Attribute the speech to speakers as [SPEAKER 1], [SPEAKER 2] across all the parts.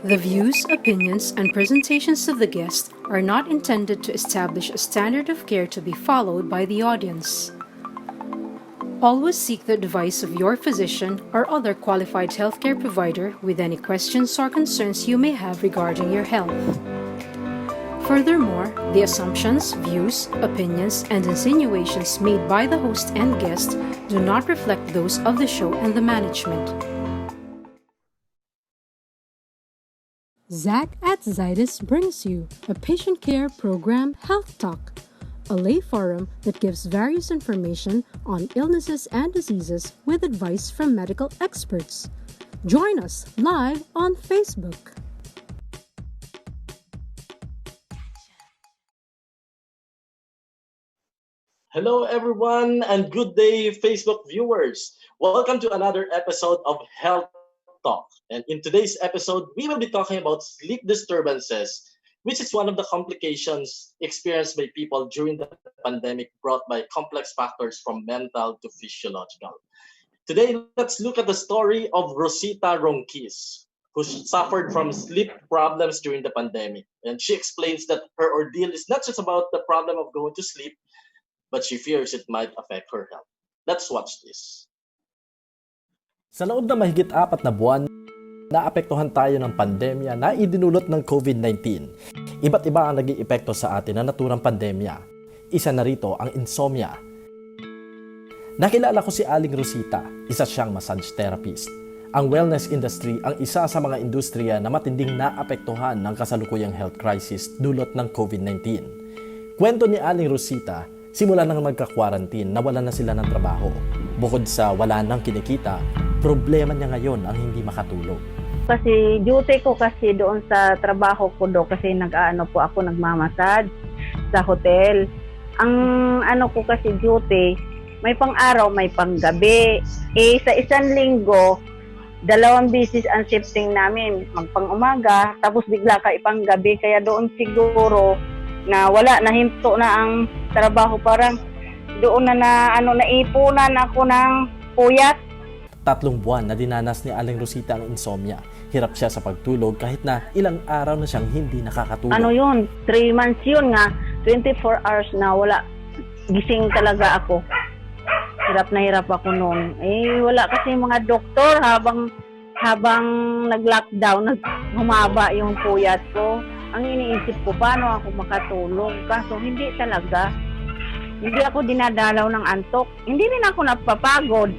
[SPEAKER 1] The views, opinions, and presentations of the guest are not intended to establish a standard of care to be followed by the audience. Always seek the advice of your physician or other qualified healthcare provider with any questions or concerns you may have regarding your health. Furthermore, the assumptions, views, opinions, and insinuations made by the host and guest do not reflect those of the show and the management. Zach at Zydus brings you a patient care program, Health Talk, a lay forum that gives various information on illnesses and diseases with advice from medical experts. Join us live on Facebook.
[SPEAKER 2] Hello, everyone, and good day, Facebook viewers. Welcome to another episode of Health Talk. And in today's episode, we will be talking about sleep disturbances, which is one of the complications experienced by people during the pandemic brought by complex factors from mental to physiological. Today, let's look at the story of Rosita Ronquis, who suffered from sleep problems during the pandemic. And she explains that her ordeal is not just about the problem of going to sleep, but she fears it might affect her health. Let's watch this.
[SPEAKER 3] Sa loob na mahigit 4 na buwan, naapektuhan tayo ng pandemya na idinulot ng COVID-19. Iba't iba ang naging epekto sa atin na naturang pandemya. Isa na rito ang insomnia. Nakilala ko si Aling Rosita, isa siyang massage therapist. Ang wellness industry ang isa sa mga industriya na matinding naapektuhan ng kasalukuyang health crisis dulot ng COVID-19. Kwento ni Aling Rosita, simula nang magka-quarantine, nawalan na sila ng trabaho. Bukod sa wala nang kinikita, problema niya ngayon ang hindi makatulog.
[SPEAKER 4] Kasi duty ko kasi doon sa trabaho ko do kasi po ako nagmamassage sa hotel. Ang ko kasi duty, may pang-araw, may pang-gabi. Sa isang linggo, 2 beses ang shifting namin. Magpang-umaga, tapos bigla ka ipang-gabi. Kaya doon siguro na wala, nahinto na ang trabaho, parang doon na naipunan ako ng puyat.
[SPEAKER 3] 3 buwan na dinanas ni Aling Rosita ang insomnia. Hirap siya sa pagtulog kahit na ilang araw na siyang hindi nakakatulog.
[SPEAKER 4] 3 months yun nga, 24 hours na wala. Gising talaga ako. Hirap na hirap ako noon. Wala kasi mga doktor habang nag-lockdown, humaba yung puyat ko. Ang iniisip ko, paano ako makatulog? Kaso hindi talaga. Hindi ako dinadalaw ng antok. Hindi rin ako napapagod.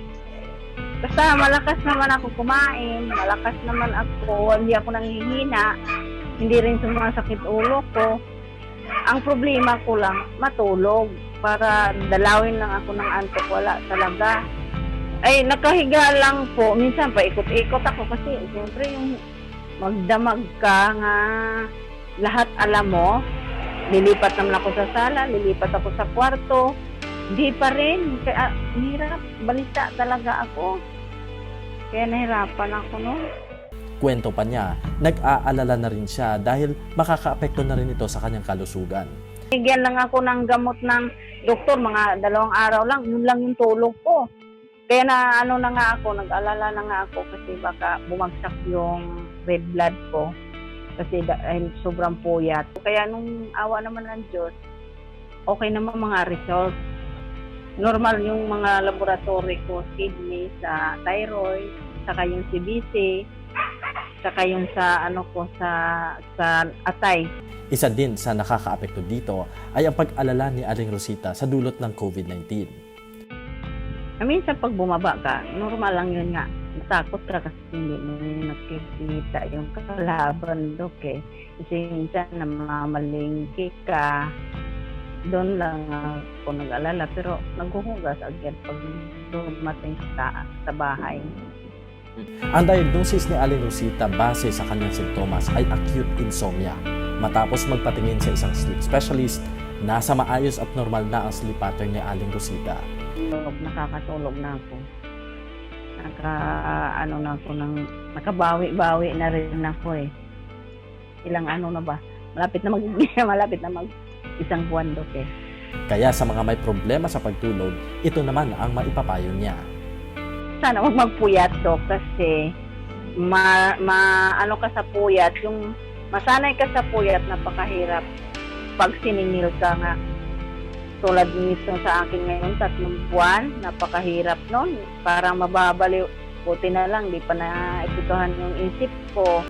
[SPEAKER 4] Basta malakas naman ako kumain. Malakas naman ako. Hindi ako nanghihina. Hindi rin sumasakit ulo ko. Ang problema ko lang, matulog. Para dalawin lang ako ng antok. Wala talaga. Nakahiga lang po. Minsan pa ikot-ikot ako kasi siyempre yung magdamag ka nga. Lahat alam mo, lilipat naman ako sa sala, lilipat ako sa kwarto. Hindi pa rin. Kaya hirap. Balita talaga ako. Kaya nahirapan ako noon.
[SPEAKER 3] Kwento pa niya, nag-aalala na rin siya dahil makakaapekto na rin ito sa kanyang kalusugan.
[SPEAKER 4] Bigyan lang ako ng gamot ng doktor, mga 2 araw lang. Yun lang yung tulog ko. Kaya na nga ako, nag-alala na nga ako kasi baka bumagsak yung red blood ko. Kasi dahil sobrang puyat. Kaya nung awa naman ng Diyos, okay naman mga results. Normal yung mga laboratory ko, kidney, sa thyroid, saka yung CBC, saka yung sa sa atay.
[SPEAKER 3] Isa din sa nakakaapekto dito ay ang pag-alala ni Aling Rosita sa dulot ng COVID-19.
[SPEAKER 4] Minsan pag bumaba ka, normal lang yun nga. Takot ka kasi hindi mo nakikita yung kalaban, Dok. Kasi minsan namamalingki ka. Doon lang ako nag-alala. Pero naghuhugas agad pag dumating sa bahay.
[SPEAKER 3] Ang diagnosis ni Aling Rosita base sa kanyang sintomas ay acute insomnia. Matapos magpatingin sa isang sleep specialist, nasa maayos at normal na ang sleep pattern ni Aling Rosita.
[SPEAKER 4] Nakakatulog na ako. Nakabawi-bawi na rin ako . Ilang na ba? Malapit na mag 1 buwan, Dok.
[SPEAKER 3] Kaya sa mga may problema sa pagtulog, ito naman ang maipapayo niya.
[SPEAKER 4] Sana huwag magpuyat, Dok, kasi ano ka sa puyat, yung masanay ka sa puyat, napakahirap pag siningil ka nga. Tulad nito sa akin ngayon, 3 buwan, napakahirap nun. Parang mababaliw. Buti na lang, di pa naipituhan yung isip ko.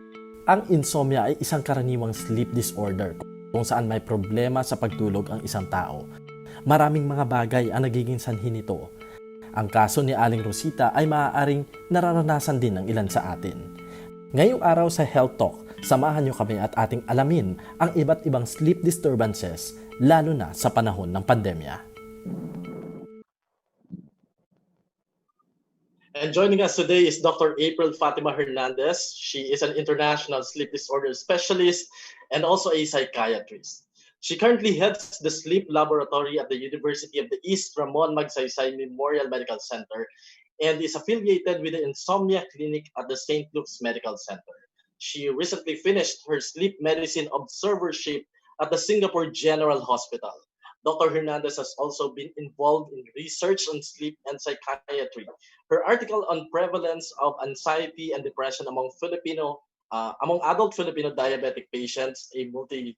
[SPEAKER 3] Ang insomnia ay isang karaniwang sleep disorder kung saan may problema sa pagtulog ang isang tao. Maraming mga bagay ang nagiging sanhi nito. Ang kaso ni Aling Rosita ay maaaring nararanasan din ng ilan sa atin. Ngayong araw sa Health Talk, samahan niyo kami at ating alamin ang iba't ibang sleep disturbances, lalo na sa panahon ng pandemya.
[SPEAKER 2] And joining us today is Dr. April Fatima Hernandez. She is an international sleep disorder specialist and also a psychiatrist. She currently heads the sleep laboratory at the University of the East Ramon Magsaysay Memorial Medical Center and is affiliated with the Insomnia Clinic at the St. Luke's Medical Center. She recently finished her sleep medicine observership at the Singapore General Hospital. Dr. Hernandez has also been involved in research on sleep and psychiatry. Her article on prevalence of anxiety and depression among adult Filipino diabetic patients, a multi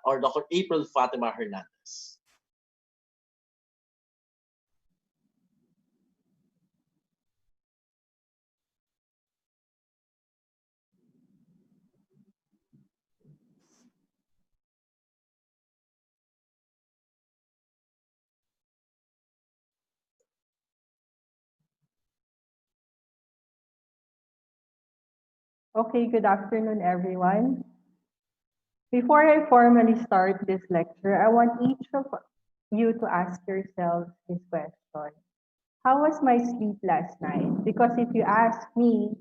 [SPEAKER 2] or Dr. April Fatima Hernandez.
[SPEAKER 5] Okay, good afternoon, everyone. Before I formally start this lecture, I want each of you to ask yourselves this question. How was my sleep last night? Because if you ask me,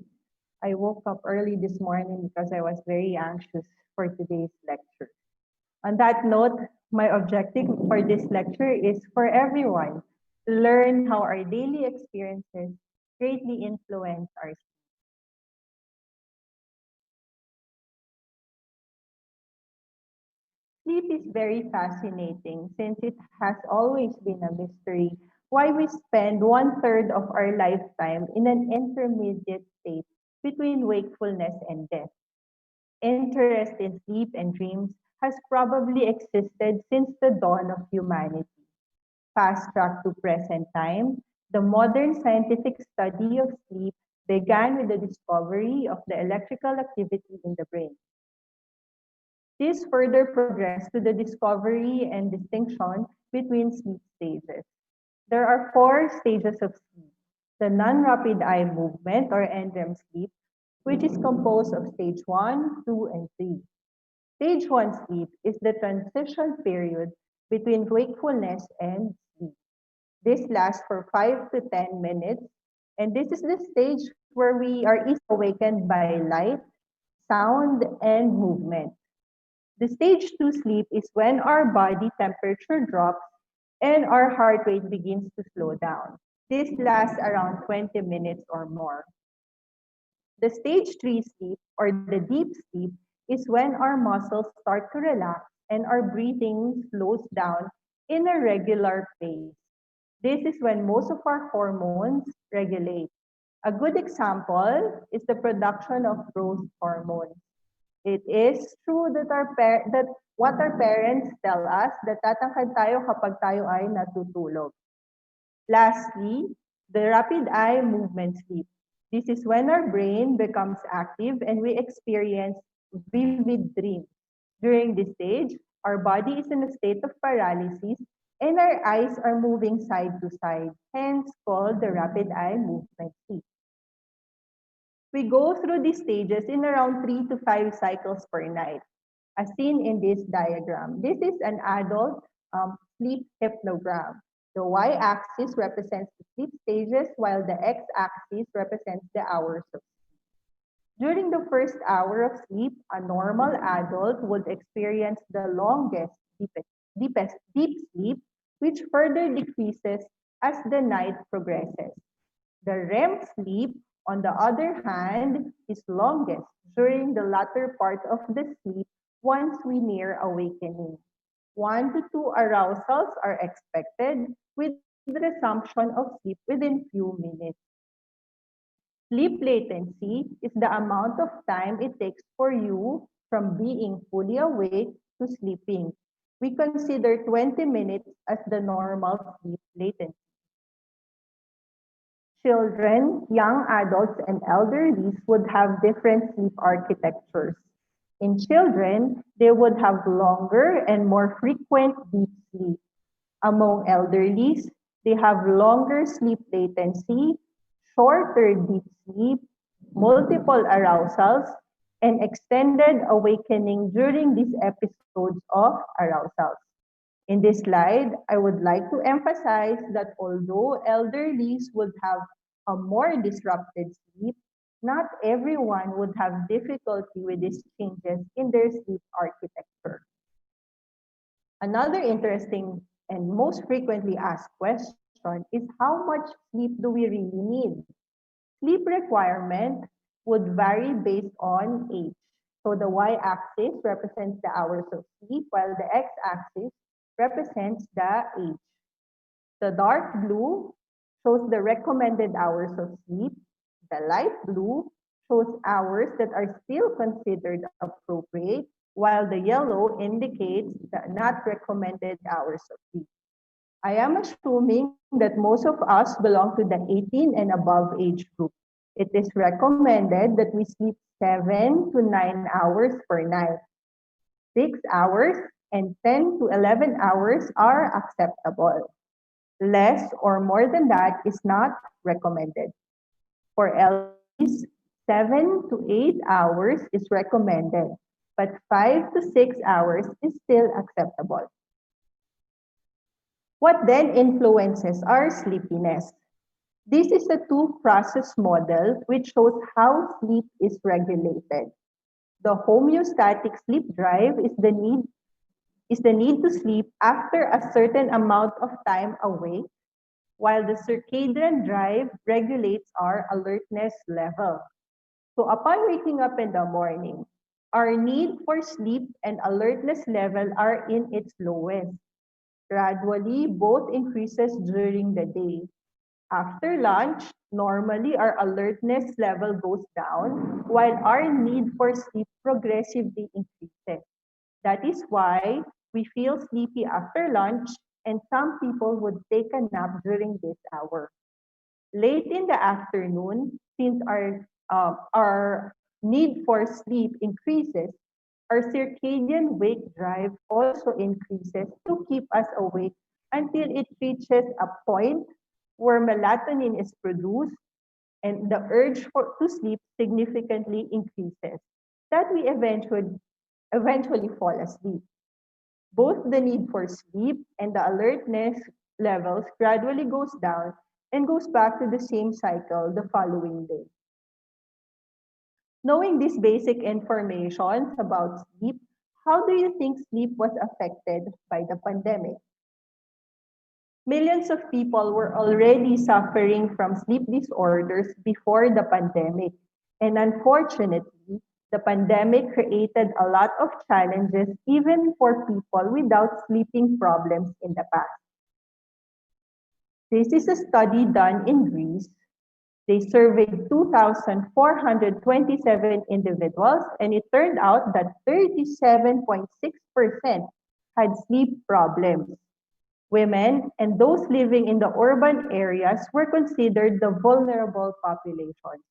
[SPEAKER 5] I woke up early this morning because I was very anxious for today's lecture. On that note, my objective for this lecture is for everyone to learn how our daily experiences greatly influence our sleep is very fascinating since it has always been a mystery why we spend 1/3 of our lifetime in an intermediate state between wakefulness and death. Interest in sleep and dreams has probably existed since the dawn of humanity. Fast track to present time, the modern scientific study of sleep began with the discovery of the electrical activity in the brain. This further progressed to the discovery and distinction between sleep stages. There are 4 stages of sleep. The non-rapid eye movement or NREM sleep, which is composed of stage 1, 2, and 3. Stage 1 sleep is the transition period between wakefulness and sleep. This lasts for 5 to 10 minutes, and this is the stage where we are easily awakened by light, sound, and movement. The stage 2 sleep is when our body temperature drops and our heart rate begins to slow down. This lasts around 20 minutes or more. The stage 3 sleep or the deep sleep is when our muscles start to relax and our breathing slows down in a regular pace. This is when most of our hormones regulate. A good example is the production of growth hormones. It is true that that what our parents tell us that tatangkad tayo kapag tayo ay natutulog. Lastly, the rapid eye movement sleep. This is when our brain becomes active and we experience vivid dreams. During this stage, our body is in a state of paralysis and our eyes are moving side to side, hence called the rapid eye movement sleep. We go through these stages in around 3 to 5 cycles per night, as seen in this diagram. This is an adult sleep hypnogram. The y-axis represents the sleep stages, while the x-axis represents the hours of sleep. During the first hour of sleep, a normal adult would experience the longest, deep sleep, which further decreases as the night progresses. The REM sleep, on the other hand, is longest during the latter part of the sleep once we near awakening. 1 to 2 arousals are expected with resumption of sleep within few minutes. Sleep latency is the amount of time it takes for you from being fully awake to sleeping. We consider 20 minutes as the normal sleep latency. Children, young adults, and elderlies would have different sleep architectures. In children, they would have longer and more frequent deep sleep. Among elderlies, they have longer sleep latency, shorter deep sleep, multiple arousals, and extended awakening during these episodes of arousals. In this slide, I would like to emphasize that although elderlies would have a more disrupted sleep, not everyone would have difficulty with these changes in their sleep architecture. Another interesting and most frequently asked question is how much sleep do we really need? Sleep requirement would vary based on age. So the y-axis represents the hours of sleep, while the x-axis represents the age. The dark blue shows the recommended hours of sleep. The light blue shows hours that are still considered appropriate, while the yellow indicates the not recommended hours of sleep. I am assuming that most of us belong to the 18 and above age group. It is recommended that we sleep 7 to 9 hours per night. 6 hours and 10 to 11 hours are acceptable. Less or more than that is not recommended. For elderlies, 7 to 8 hours is recommended, but 5 to 6 hours is still acceptable. What then influences our sleepiness? This is a two-process model which shows how sleep is regulated. The homeostatic sleep drive is the need to sleep after a certain amount of time awake, while the circadian drive regulates our alertness level. So upon waking up in the morning, our need for sleep and alertness level are in its lowest. Gradually, both increases during the day. After lunch, normally our alertness level goes down while our need for sleep progressively increases. That is why we feel sleepy after lunch and some people would take a nap during this hour. Late in the afternoon, since our need for sleep increases, our circadian wake drive also increases to keep us awake until it reaches a point where melatonin is produced and the urge to sleep significantly increases, that we eventually fall asleep. Both the need for sleep and the alertness levels gradually goes down and goes back to the same cycle the following day. Knowing these basic information about sleep, how do you think sleep was affected by the pandemic? Millions of people were already suffering from sleep disorders before the pandemic. And unfortunately, the pandemic created a lot of challenges even for people without sleeping problems in the past. This is a study done in Greece. They surveyed 2,427 individuals, and it turned out that 37.6% had sleep problems. Women and those living in the urban areas were considered the vulnerable population.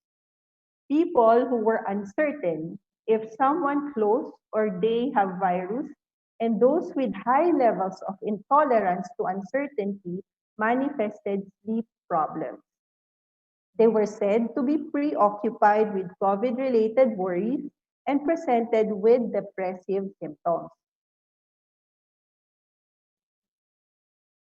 [SPEAKER 5] People who were uncertain if someone close or they have virus, and those with high levels of intolerance to uncertainty manifested sleep problems. They were said to be preoccupied with COVID-related worries and presented with depressive symptoms.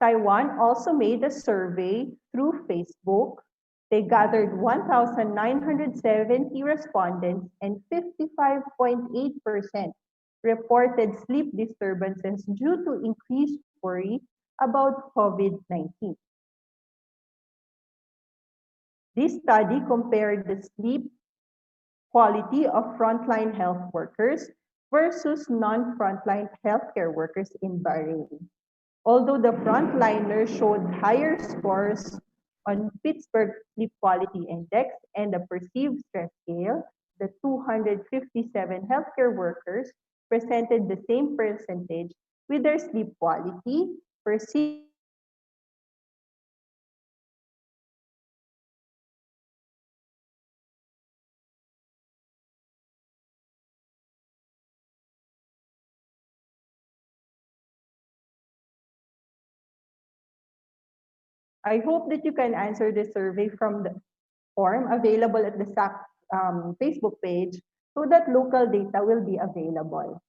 [SPEAKER 5] Taiwan also made a survey through Facebook. They gathered 1,970 respondents and 55.8% reported sleep disturbances due to increased worry about COVID-19. This study compared the sleep quality of frontline health workers versus non-frontline healthcare workers in Bahrain. Although the frontliners showed higher scores on Pittsburgh Sleep Quality Index and the perceived stress scale, the 257 healthcare workers presented the same percentage with their sleep quality, perceived I hope that you can answer the survey from the form available at the SAC Facebook page so that local data will be available.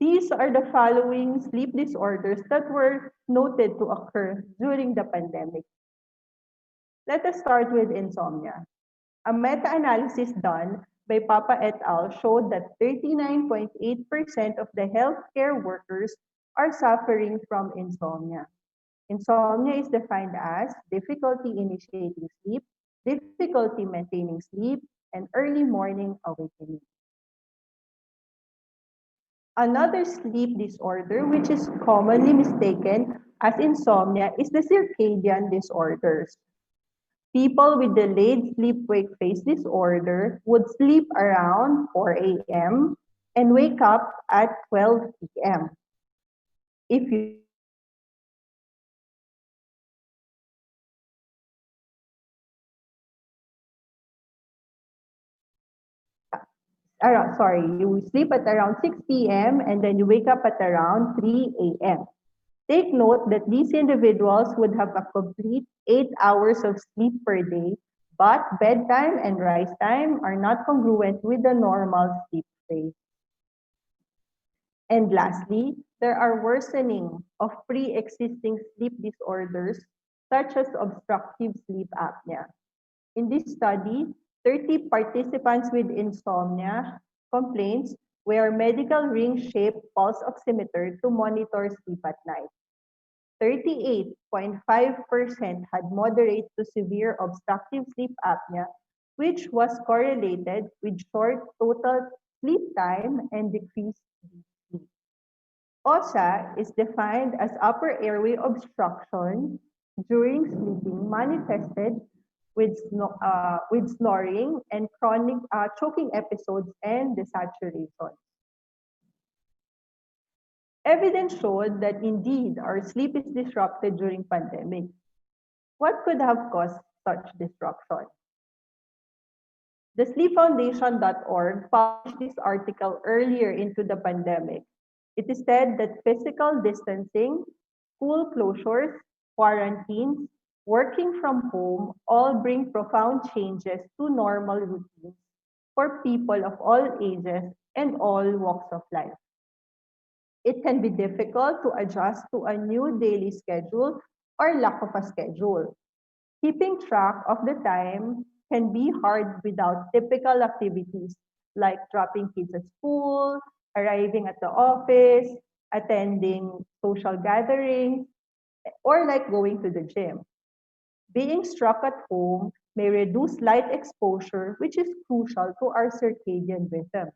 [SPEAKER 5] These are the following sleep disorders that were noted to occur during the pandemic. Let us start with insomnia. A meta-analysis done by Papa et al. Showed that 39.8% of the healthcare workers are suffering from insomnia. Insomnia is defined as difficulty initiating sleep, difficulty maintaining sleep, and early morning awakening. Another sleep disorder which is commonly mistaken as insomnia is the circadian disorders. People with delayed sleep-wake phase disorder would sleep around 4 a.m. and wake up at 12 p.m. If you you sleep at around 6 p.m. and then you wake up at around 3 a.m. Take note that these individuals would have a complete 8 hours of sleep per day, but bedtime and rise time are not congruent with the normal sleep phase. And lastly, there are worsening of pre-existing sleep disorders such as obstructive sleep apnea. In this study, 30 participants with insomnia complaints wear medical ring-shaped pulse oximeter to monitor sleep at night. 38.5% had moderate to severe obstructive sleep apnea, which was correlated with short total sleep time and decreased deep sleep. OSA is defined as upper airway obstruction during sleeping manifested with snoring and chronic choking episodes and desaturation. Evidence showed that indeed our sleep is disrupted during pandemic. What could have caused such disruption? The sleepfoundation.org published this article earlier into the pandemic. It is said that physical distancing, school closures, quarantines, working from home all bring profound changes to normal routines for people of all ages and all walks of life. It can be difficult to adjust to a new daily schedule or lack of a schedule. Keeping track of the time can be hard without typical activities like dropping kids at school, arriving at the office, attending social gatherings, or like going to the gym. Being struck at home may reduce light exposure, which is crucial to our circadian rhythm.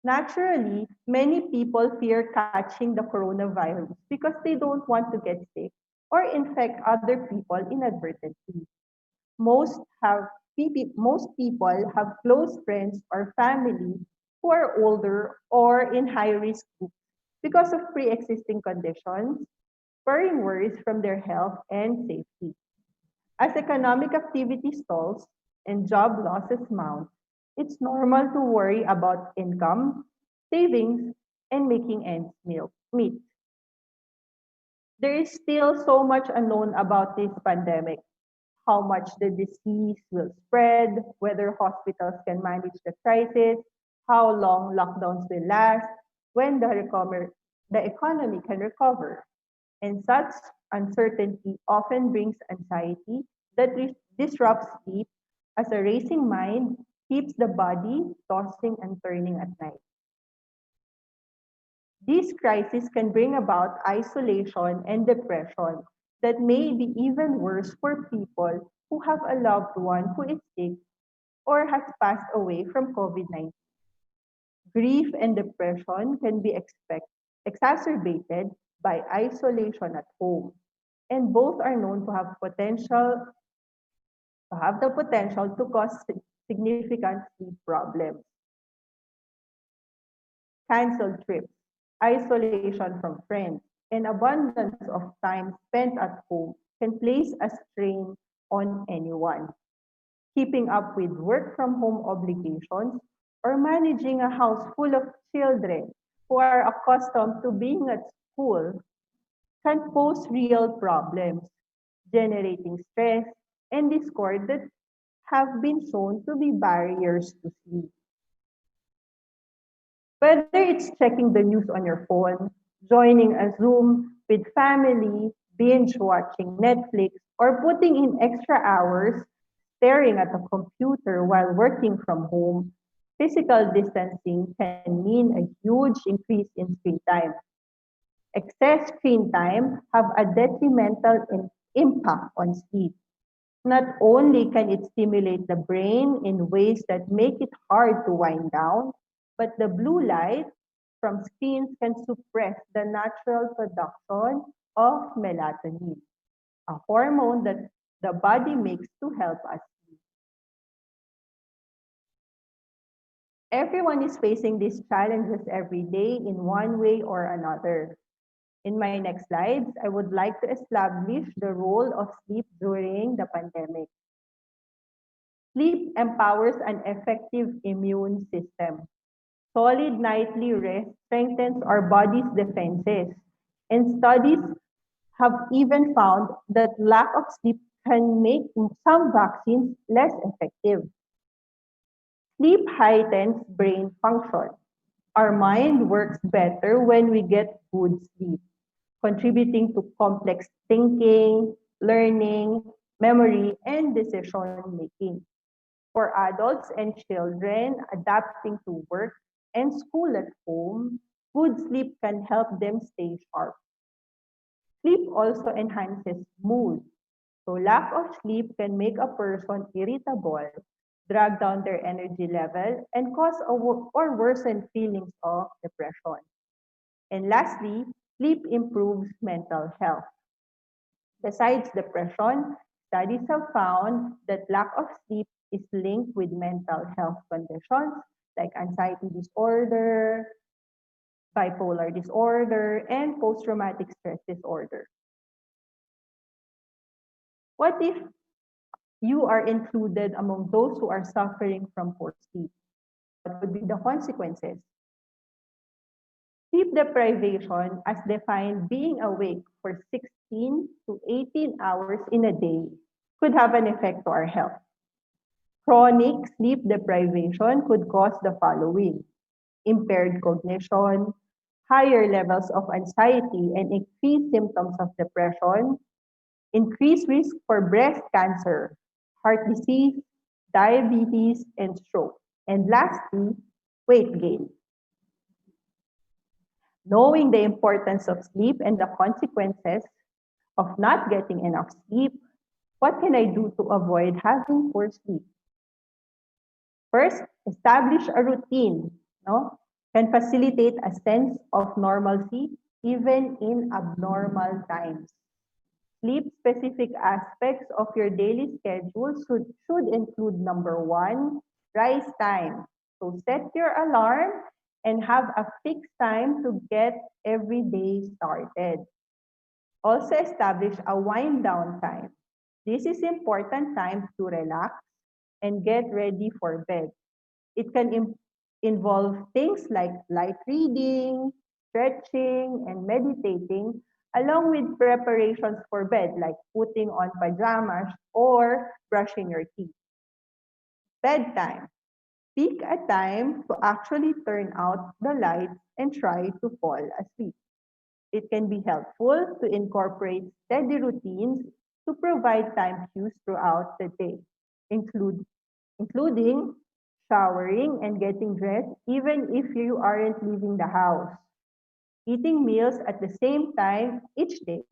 [SPEAKER 5] Naturally, many people fear catching the coronavirus because they don't want to get sick or infect other people inadvertently. Most people have close friends or family who are older or in high risk groups because of pre-existing conditions, spurring worries from their health and safety. As economic activity stalls and job losses mount, it's normal to worry about income, savings, and making meet. There is still so much unknown about this pandemic, how much the disease will spread, whether hospitals can manage the crisis, how long lockdowns will last, when the economy can recover. And such uncertainty often brings anxiety that disrupts sleep as a racing mind keeps the body tossing and turning at night. These crises can bring about isolation and depression that may be even worse for people who have a loved one who is sick or has passed away from COVID-19. Grief and depression can be exacerbated by isolation at home, and both are known to have the potential to cause significant sleep problems. Cancelled trips, isolation from friends, and abundance of time spent at home can place a strain on anyone. Keeping up with work from home obligations or managing a house full of children who are accustomed to being at school can pose real problems, generating stress and discord that have been shown to be barriers to sleep. Whether it's checking the news on your phone, joining a Zoom with family, binge watching Netflix, or putting in extra hours staring at a computer while working from home, physical distancing can mean a huge increase in screen time. Excess screen time have a detrimental impact on sleep. Not only can it stimulate the brain in ways that make it hard to wind down, but the blue light from screens can suppress the natural production of melatonin, a hormone that the body makes to help us sleep. Everyone is facing these challenges every day in one way or another. In my next slides, I would like to establish the role of sleep during the pandemic. Sleep empowers an effective immune system. Solid nightly rest strengthens our body's defenses, and studies have even found that lack of sleep can make some vaccines less effective. Sleep heightens brain function. Our mind works better when we get good sleep, contributing to complex thinking, learning, memory, and decision making. For adults and children adapting to work and school at home, good sleep can help them stay sharp. Sleep also enhances mood. So lack of sleep can make a person irritable, drag down their energy level, and cause or worsen feelings of depression. And lastly, sleep improves mental health. Besides depression, studies have found that lack of sleep is linked with mental health conditions like anxiety disorder, bipolar disorder, and post-traumatic stress disorder. What if you are included among those who are suffering from poor sleep? What would be the consequences? Sleep deprivation, as defined being awake for 16 to 18 hours in a day, could have an effect to our health. Chronic sleep deprivation could cause the following: impaired cognition, higher levels of anxiety and increased symptoms of depression, increased risk for breast cancer, heart disease, diabetes, and stroke. And lastly, weight gain. Knowing the importance of sleep and the consequences of not getting enough sleep, what can I do to avoid having poor sleep? First, establish a routine, no? Can facilitate a sense of normalcy even in abnormal times. Sleep-specific aspects of your daily schedule should include number one, rise time. So set your alarm and have a fixed time to get every day started. Also establish a wind down time. This is important time to relax and get ready for bed. It can involve things like light reading, stretching, and meditating, along with preparations for bed, like putting on pajamas or brushing your teeth. Bedtime. Pick a time to actually turn out the lights and try to fall asleep. It can be helpful to incorporate steady routines to provide time cues throughout the day, include, including showering and getting dressed even if you aren't leaving the house. eating meals at the same time each day,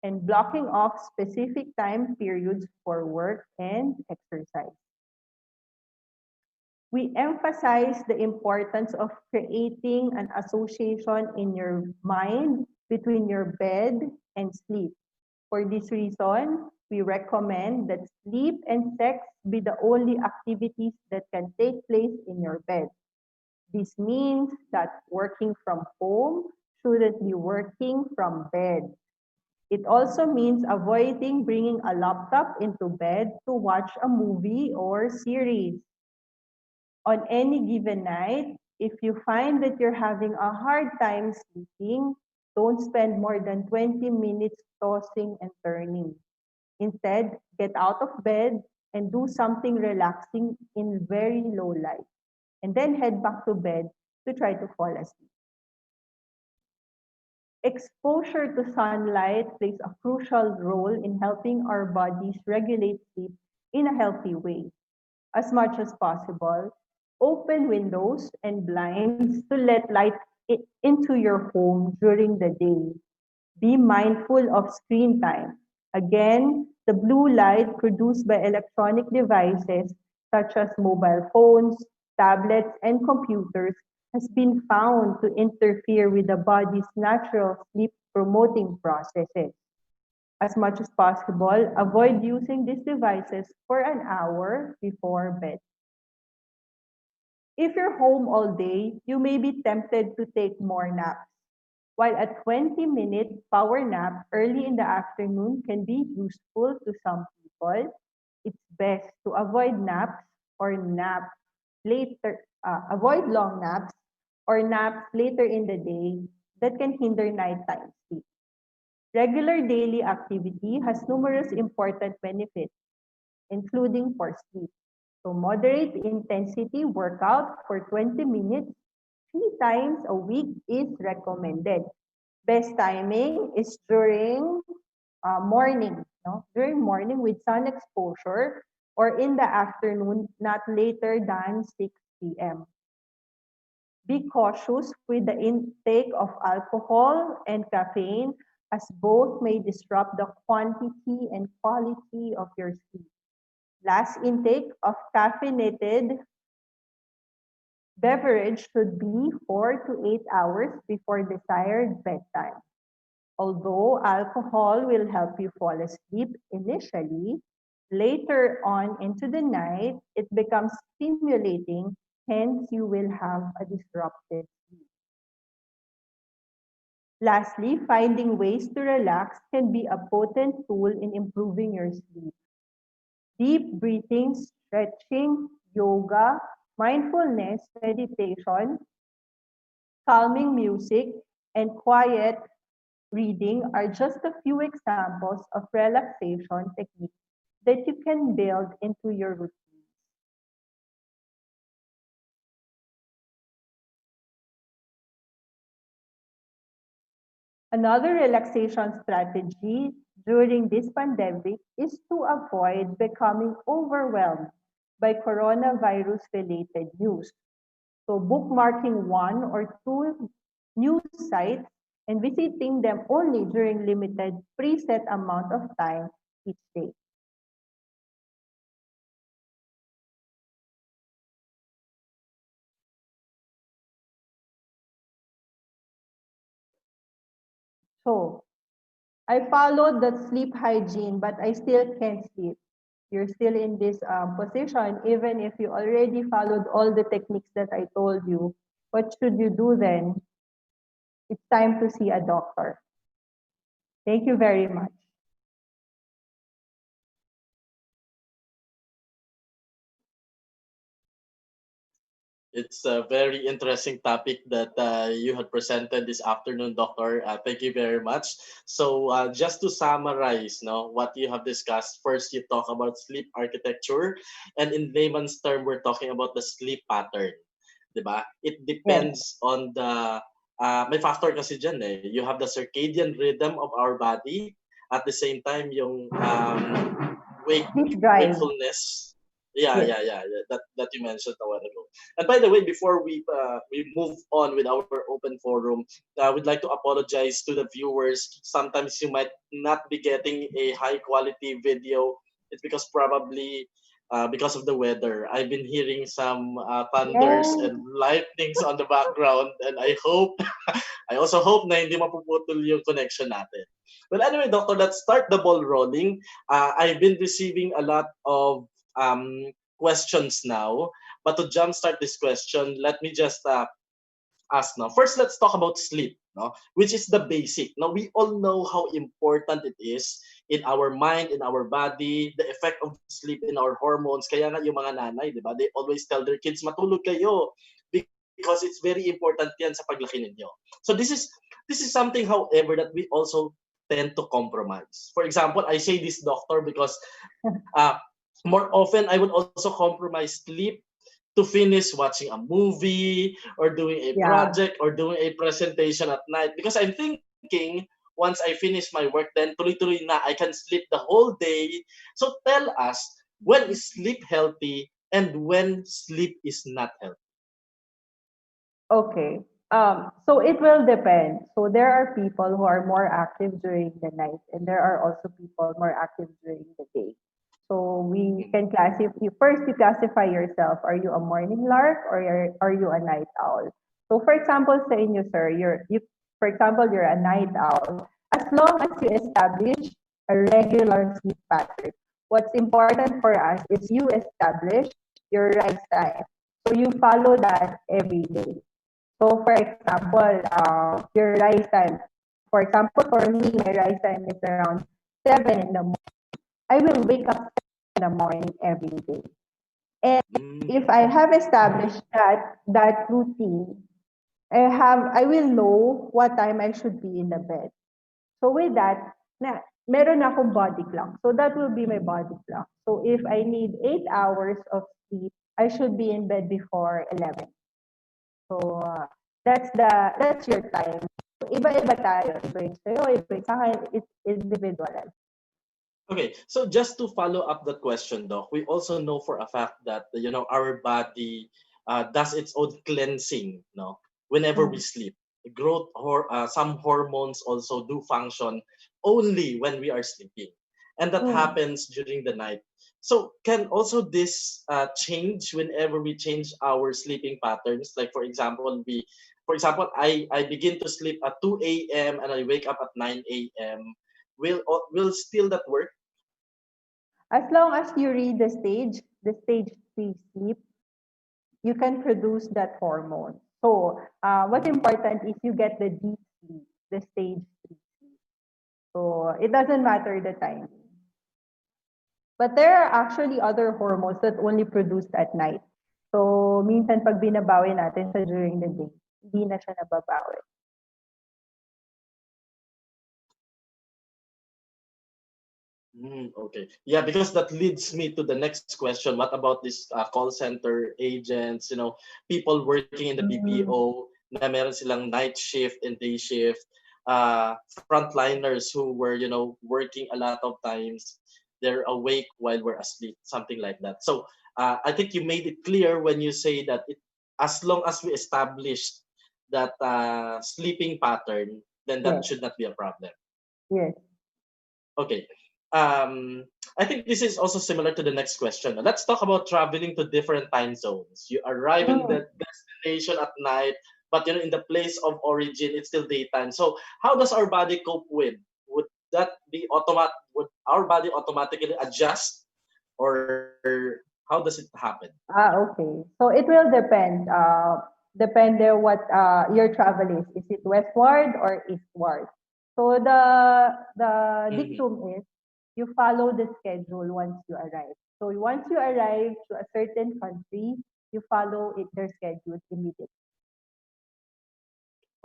[SPEAKER 5] and blocking off specific time periods for work and exercise. We emphasize the importance of creating an association in your mind between your bed and sleep. For this reason, we recommend that sleep and sex be the only activities that can take place in your bed. This means that working from home shouldn't be working from bed. It also means avoiding bringing a laptop into bed to watch a movie or series. On any given night, if you find that you're having a hard time sleeping, don't spend more than 20 minutes tossing and turning. Instead, get out of bed and do something relaxing in very low light, and then head back to bed to try to fall asleep. Exposure to sunlight plays a crucial role in helping our bodies regulate sleep in a healthy way. As much as possible, open windows and blinds to let light into your home during the day. Be mindful of screen time. Again, the blue light produced by electronic devices such as mobile phones, tablets, and computers has been found to interfere with the body's natural sleep promoting processes. As much as possible, avoid using these devices for an hour before bed. If you're home all day, you may be tempted to take more naps. While a 20-minute power nap early in the afternoon can be useful to some people, it's best to avoid naps or nap avoid long naps or naps later in the day that can hinder nighttime sleep. Regular daily activity has numerous important benefits, including for sleep. So moderate intensity workout for 20 minutes 3 times a week is recommended. Best timing is during morning, no? During morning with sun exposure or in the afternoon, not later than 6 p.m. Be cautious with the intake of alcohol and caffeine as both may disrupt the quantity and quality of your sleep. Last intake of caffeinated beverage should be 4 to 8 hours before desired bedtime. Although alcohol will help you fall asleep initially, later on into the night, it becomes stimulating, hence you will have a disrupted sleep. Lastly, finding ways to relax can be a potent tool in improving your sleep. Deep breathing, stretching, yoga, mindfulness, meditation, calming music, and quiet reading are just a few examples of relaxation techniques that you can build into your routine. Another relaxation strategy during this pandemic is to avoid becoming overwhelmed by coronavirus related news. So bookmarking one or two news sites and visiting them only during limited preset amount of time each day. So I followed that sleep hygiene, but I still can't sleep. You're still in this position, even if you already followed all the techniques that I told you. What should you do then? It's time to see a doctor. Thank you very much.
[SPEAKER 2] It's a very interesting topic that you had presented this afternoon, Doctor. Thank you very much. So, just to summarize, no, what you have discussed. First, you talk about sleep architecture, and in layman's term, we're talking about the sleep pattern, 'di ba? It
[SPEAKER 5] Yes.
[SPEAKER 2] depends on the may factor kasi diyan eh. You have the circadian rhythm of our body, at the same time yung
[SPEAKER 5] Deep drive.
[SPEAKER 2] wakefulness. Yeah,
[SPEAKER 4] Yes.
[SPEAKER 2] yeah, yeah, yeah. That you mentioned a while ago. And by the way, before we move on with our open forum, we'd like to apologize to the viewers. Sometimes you might not be getting a high quality video. It's because probably because of the weather. I've been hearing some thunders
[SPEAKER 4] Yes.
[SPEAKER 2] and lightnings on the background, and I also hope na hindi mapuputol yung connection natin. Well, anyway, Doctor, let's start the ball rolling. I've been receiving a lot of questions now. But to jumpstart this question, let me just ask now. First, let's talk about sleep, no? Which is the basic. Now, we all know how important it is in our mind, in our body, the effect of sleep in our hormones. Kaya nga yung mga nanay, di ba? They always tell their kids, matulog kayo because it's very important yan sa paglaki ninyo. So this is something, however, that we also tend to compromise. For example, I say this, doctor, because uh, more often I would also compromise sleep to finish watching a movie or doing a
[SPEAKER 4] Yeah.
[SPEAKER 2] project or doing a presentation at night because I'm thinking once I finish my work then tuloy-tuloy na I can sleep the whole day. So tell us, when is sleep healthy and when sleep is not healthy?
[SPEAKER 5] Okay. So it will depend. So there are people who are more active during the night, and there are also people more active during the day. So we
[SPEAKER 2] Mm.
[SPEAKER 5] can classify. First, you classify yourself. Are you a morning lark or are you a night owl? So, for example, sa inyo, sir, for example, you're a night owl. As long as you establish a regular sleep pattern, what's important for us is you establish your rise time. So you follow that every day. So, for example, your rise time. For example, for me, my rise time is around 7 in the morning. I will wake up 7 in the morning every day. And if I
[SPEAKER 2] Mm.
[SPEAKER 5] have established that routine, I will know what time I should be in the bed. So with that, meron akong body clock. So that will be my body clock. So if I need 8 hours of sleep, I should be in bed before 11. So, that's your time. Iba-iba tayo. Iba yung sa'yo, iba yung sa'kin. It's individual.
[SPEAKER 2] Okay, so just to follow up that question, Doc, we also know for a fact that our body does its own cleansing, no, whenever we
[SPEAKER 5] Mm.
[SPEAKER 2] sleep. Some hormones also do function only when we are sleeping, and that
[SPEAKER 5] Mm.
[SPEAKER 2] happens during the night. So can also this change whenever we change our sleeping patterns? Like for example, I begin to sleep at 2 a.m. and I wake up at 9 a.m. Will still that work?
[SPEAKER 5] As long as you read the stage 3 sleep, you can produce that hormone. So, what's important is you get the deep sleep, the stage 3 sleep. So, it doesn't matter the time. But there are actually other hormones that only produced at night. So, minsan pag binabawi natin sa during the day, hindi na siya nababawi.
[SPEAKER 2] Okay. Yeah, because that leads me to the next question. What about these call center agents, people working in the
[SPEAKER 5] Mm.
[SPEAKER 2] BPO na meron silang night shift and day shift, frontliners who were, working a lot of times, they're awake while we're asleep, something like that. So I think you made it clear when you say that as long as we established that sleeping pattern, then that
[SPEAKER 5] Yes,
[SPEAKER 2] should not be a problem.
[SPEAKER 5] yes.
[SPEAKER 2] Okay. I think this is also similar to the next question. Let's talk about traveling to different time zones. You arrive in
[SPEAKER 5] Mm.
[SPEAKER 2] the destination at night, but in the place of origin, it's still daytime. So how does our body cope with? Would that be automat? Would our body automatically adjust, or how does it happen?
[SPEAKER 5] Okay. So it will depend. Depende what your travel is. Is it westward or eastward? So the
[SPEAKER 2] Mm-hmm.
[SPEAKER 5] dictum is you follow the schedule once you arrive. So once you arrive to a certain country, you follow their schedules immediately.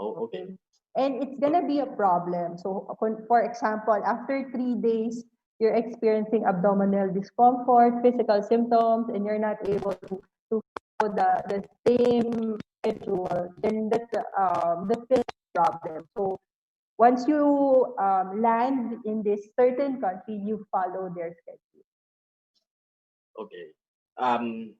[SPEAKER 2] Oh, okay.
[SPEAKER 5] Okay. And it's gonna be a problem. So, for example, after 3 days, you're experiencing abdominal discomfort, physical symptoms, and you're not able to follow the same schedule, then that's still a problem. So, once you land in this certain country, you follow their schedule.
[SPEAKER 2] Okay. Um,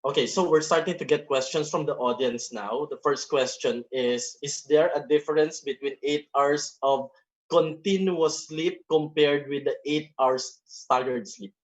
[SPEAKER 2] okay, so we're starting to get questions from the audience now. The first question is there a difference between 8 hours of continuous sleep compared with the 8 hours staggered sleep?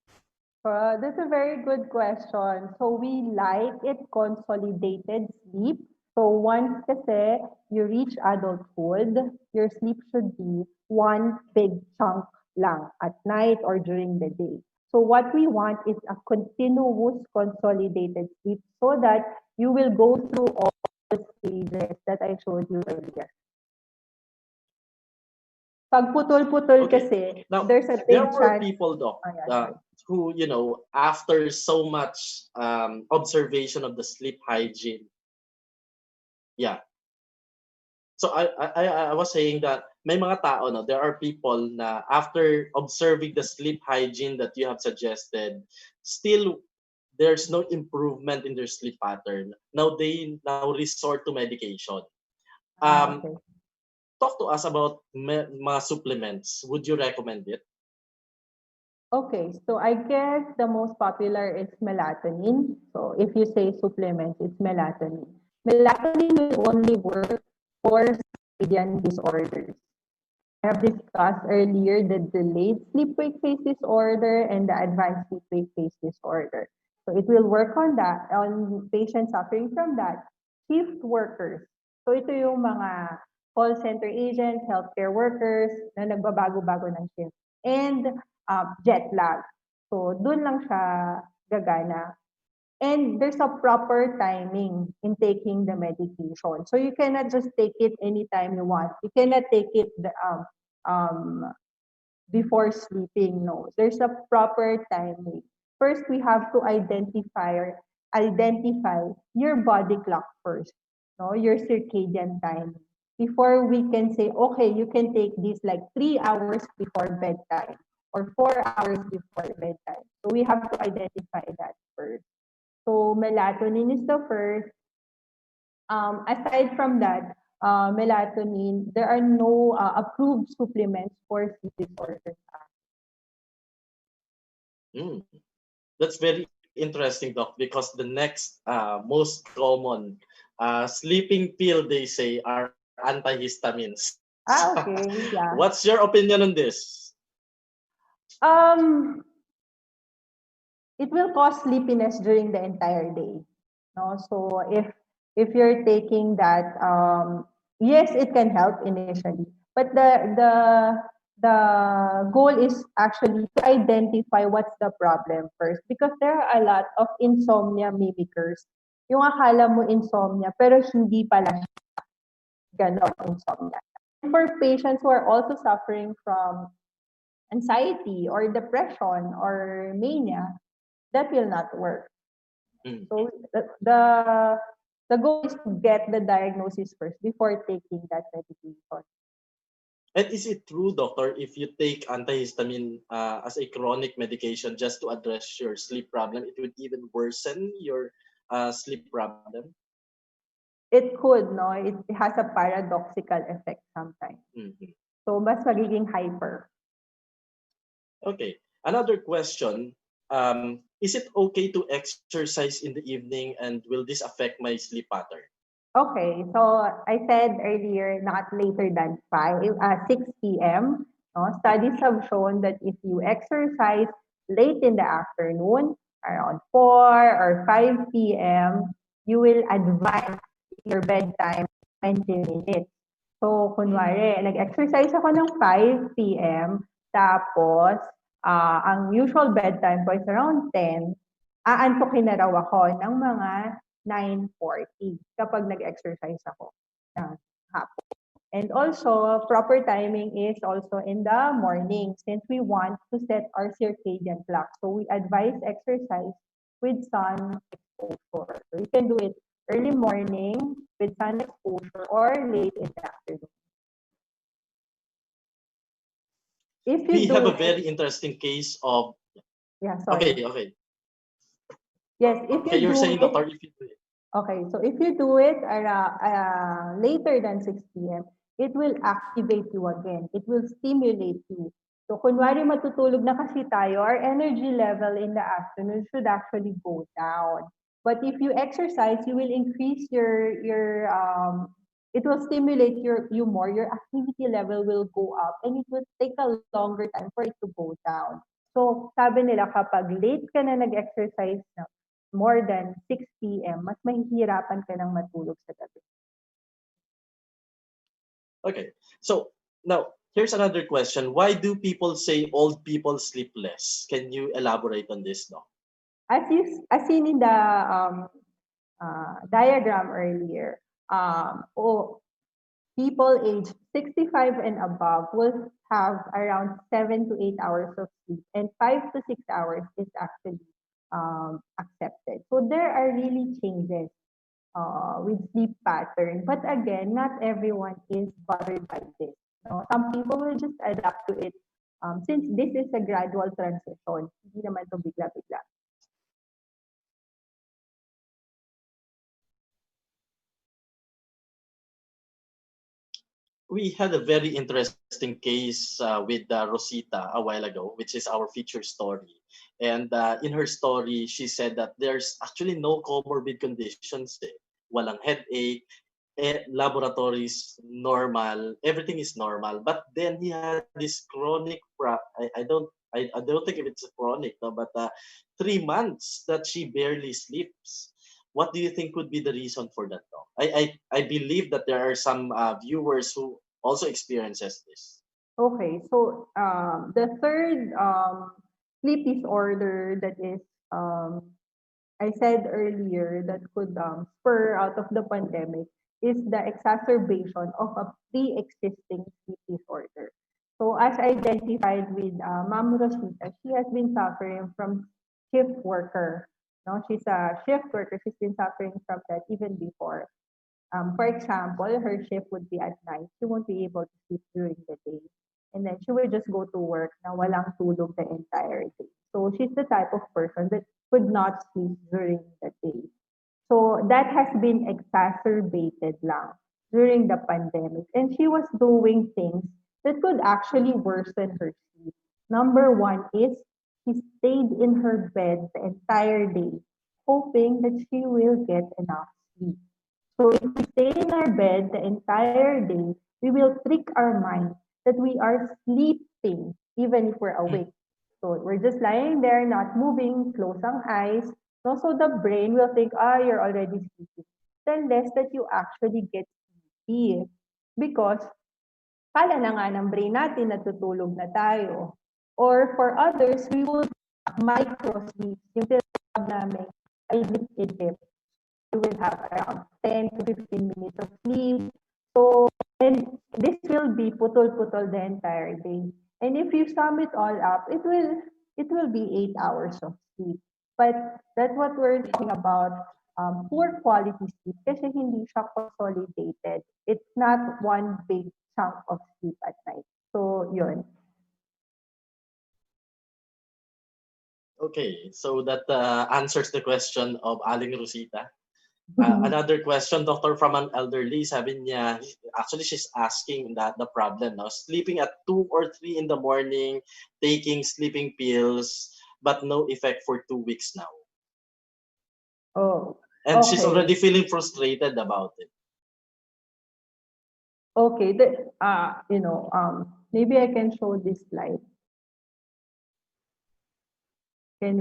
[SPEAKER 5] That's a very good question. So we like it consolidated sleep. So once kasi you reach adulthood, your sleep should be one big chunk lang at night or during the day. So what we want is a continuous consolidated sleep so that you will go through all the stages that I showed you earlier. Pag putol-putol
[SPEAKER 2] Okay.
[SPEAKER 5] kasi,
[SPEAKER 2] Now,
[SPEAKER 5] there's a
[SPEAKER 2] there
[SPEAKER 5] big
[SPEAKER 2] were
[SPEAKER 5] chance.
[SPEAKER 2] people, Doc,
[SPEAKER 5] Oh, yeah, sorry.
[SPEAKER 2] who, after so much observation of the sleep hygiene, yeah. So I was saying that may mga tao, no, there are people na after observing the sleep hygiene that you have suggested, still there's no improvement in their sleep pattern. Now they now resort to medication. Um,
[SPEAKER 5] Okay.
[SPEAKER 2] Talk to us about mga supplements. Would you recommend it?
[SPEAKER 5] Okay, so I guess the most popular is melatonin. So if you say supplements, it's melatonin. Melatonin will only work for circadian disorders. I have discussed earlier the delayed sleep-wake phase disorder and the advanced sleep-wake phase disorder. So it will work on that, on patients suffering from that. Shift workers. So ito yung mga call center agents, healthcare workers na nagbabago-bago ng shift. And jet lag. So dun lang siya gagana. And there's a proper timing in taking the medication. So you cannot just take it anytime you want. You cannot take it before sleeping. No, there's a proper timing. First, we have to identify your body clock first, no, your circadian time. Before we can say, okay, you can take this like 3 hours before bedtime or 4 hours before bedtime. So we have to identify that first. So melatonin is the first. Aside from that, melatonin, there are no approved supplements for sleep disorders.
[SPEAKER 2] Mm. That's very interesting, Doc, because the next most common sleeping pill they say are antihistamines.
[SPEAKER 5] Okay,
[SPEAKER 2] What's
[SPEAKER 5] yeah.
[SPEAKER 2] your opinion on this?
[SPEAKER 5] Um, it will cause sleepiness during the entire day. No, so if you're taking that, yes, it can help initially, but the goal is actually to identify what's the problem first because there are a lot of insomnia mimickers. Yung akala mo insomnia, pero hindi pala ganon insomnia. And for patients who are also suffering from anxiety or depression or mania, that will not work.
[SPEAKER 2] Mm.
[SPEAKER 5] So the goal is to get the diagnosis first before taking that medication.
[SPEAKER 2] And is it true, doctor, if you take antihistamine as a chronic medication just to address your sleep problem, it would even worsen your sleep problem?
[SPEAKER 5] It could, no? It has a paradoxical effect sometimes.
[SPEAKER 2] Mhm.
[SPEAKER 5] So mas magiging hyper.
[SPEAKER 2] Okay. Another question. Is it okay to exercise in the evening and will this affect my sleep pattern?
[SPEAKER 5] Okay, so I said earlier, not later than 6 p.m. No? Studies have shown that if you exercise late in the afternoon, around 4 or 5 p.m., you will advance your bedtime 20 minutes. So, kunwari, nag-exercise ako ng 5 p.m., tapos, ang usual bedtime ko is around 10, aantukin na raw ako ng mga 9:40 kapag nag-exercise ako ng hapon. And also, proper timing is also in the morning since we want to set our circadian clock. So we advise exercise with sun exposure. So you can do it early morning with sun exposure or late in the afternoon. If
[SPEAKER 2] We
[SPEAKER 5] you
[SPEAKER 2] have
[SPEAKER 5] do
[SPEAKER 2] a
[SPEAKER 5] it,
[SPEAKER 2] very interesting case of
[SPEAKER 5] yeah,
[SPEAKER 2] okay,
[SPEAKER 5] sorry.
[SPEAKER 2] okay.
[SPEAKER 5] Yes, if
[SPEAKER 2] Okay,
[SPEAKER 5] you
[SPEAKER 2] you're
[SPEAKER 5] do
[SPEAKER 2] saying,
[SPEAKER 5] it,
[SPEAKER 2] doctor, if you do it.
[SPEAKER 5] okay, so if you do it later than 6 p.m., it will activate you again. It will stimulate you. So kunwari matutulog na kasi tayo, our energy level in the afternoon should actually go down. But if you exercise, you will increase it will stimulate you more, your activity level will go up, and it will take a longer time for it to go down. So sabi nila kapag late ka na nag-exercise na more than 6 p.m., mas mahihirapan ka ng matulog sa gabi.
[SPEAKER 2] Okay. So now here's another question. Why do people say old people sleep less? Can you elaborate on this, no?
[SPEAKER 5] As seen in the diagram earlier, people aged 65 and above will have around 7 to 8 hours of sleep, and 5 to 6 hours is actually accepted. So there are really changes with sleep pattern. But again, not everyone is bothered by this. No? Some people will just adapt to it since this is a gradual transition. Hindi naman to bigla-bigla.
[SPEAKER 2] We had a very interesting case with Rosita a while ago, which is our feature story. And in her story, she said that there's actually no comorbid conditions. Eh. Walang headache, laboratories normal, everything is normal. But then he had this chronic, I don't think if it's chronic, no, but 3 months that she barely sleeps. What do you think could be the reason for that? No? I believe that there are some viewers who also experiences this.
[SPEAKER 5] Okay, so the third sleep disorder that is I said earlier that could spur out of the pandemic is the exacerbation of a pre-existing sleep disorder. So as identified with Ma'am Rosita, she has been suffering from shift worker. No, she's a shift worker. She's been suffering from that even before. For example, her shift would be at night. She won't be able to sleep during the day. And then she will just go to work na walang tulog the entire day. So she's the type of person that could not sleep during the day. So that has been exacerbated lang during the pandemic. And she was doing things that could actually worsen her sleep. Number one is she stayed in her bed the entire day, hoping that she will get enough sleep. So if we stay in our bed the entire day, we will trick our mind that we are sleeping even if we're awake. So we're just lying there, not moving, close ang eyes. No? So the brain will think, you're already sleeping. Unless that you actually get sleepy. Because kala na nga ng brain natin natutulog na tayo. Or for others, we will micro sleep. Yung tinatawag namin, ay dip you will have around 10 to 15 minutes of sleep. So, and this will be putol-putol the entire day. And if you sum it all up, it will be 8 hours of sleep. But that's what we're talking about, poor quality sleep kasi hindi siya consolidated. It's not one big chunk of sleep at night. So, yun.
[SPEAKER 2] Okay, so that answers the question of Aling Rosita. Another question, doctor, from an elderly, sabi niya, actually she's asking that the problem now, sleeping at 2 or 3 in the morning, taking sleeping pills, but no effect for 2 weeks now.
[SPEAKER 5] Oh,
[SPEAKER 2] And she's
[SPEAKER 5] okay.
[SPEAKER 2] already feeling frustrated about it.
[SPEAKER 5] Okay, maybe I can show this slide. Can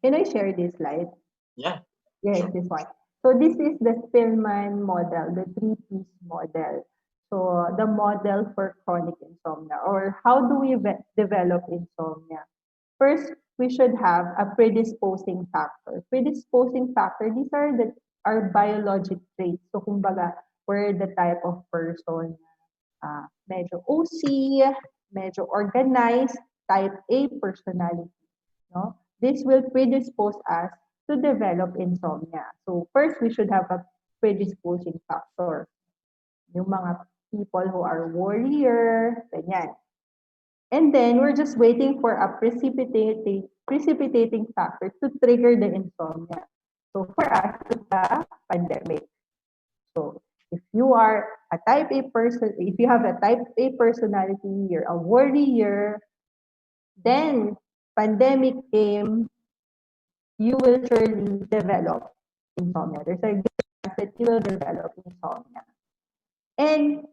[SPEAKER 5] I share this slide?
[SPEAKER 2] Yeah.
[SPEAKER 5] Yes,
[SPEAKER 2] Sure.
[SPEAKER 5] this one. So this is the Spillman model, the three-piece model. So the model for chronic insomnia, or how do we develop insomnia? First, we should have a predisposing factor. Predisposing factor, these are our biologic traits. So kumbaga, we're the type of person medyo OC, medyo organized, type A personality. No? This will predispose us to develop insomnia. So first, we should have a predisposing factor. Yung mga people who are warrior, ganyan. And then we're just waiting for a precipitating factor to trigger the insomnia. So for us, it's the pandemic. So if you are a type A person, if you have a type A personality, you're a worrier, then pandemic came, you will surely develop insomnia. There's a good chance that you will develop insomnia. And